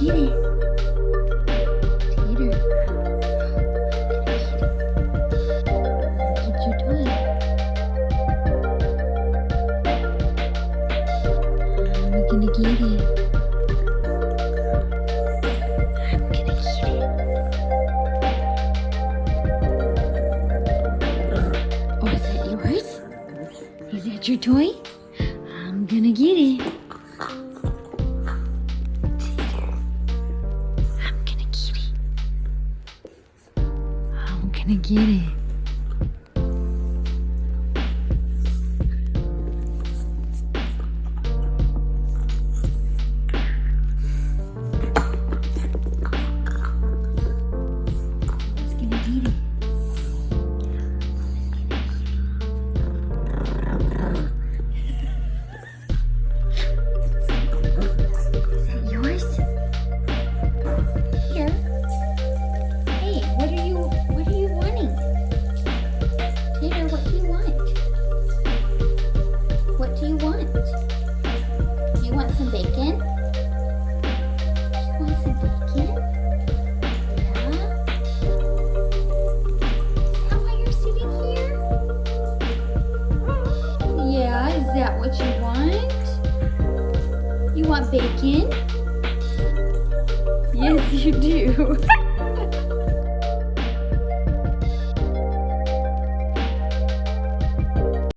Get it. Tater. Get your toy. I'm gonna get it. I'm gonna get it. Oh, is that yours? Is that your toy? I'm gonna get it. Gonna get it. It's gonna get it. Is that yours? Here. Hey, what are you wanting? Tater, what do you want? What do you want? Do you want some bacon? You want some bacon? Yeah? Is that why you're sitting here? Yeah, is that what you want? You want bacon? Yes, you do.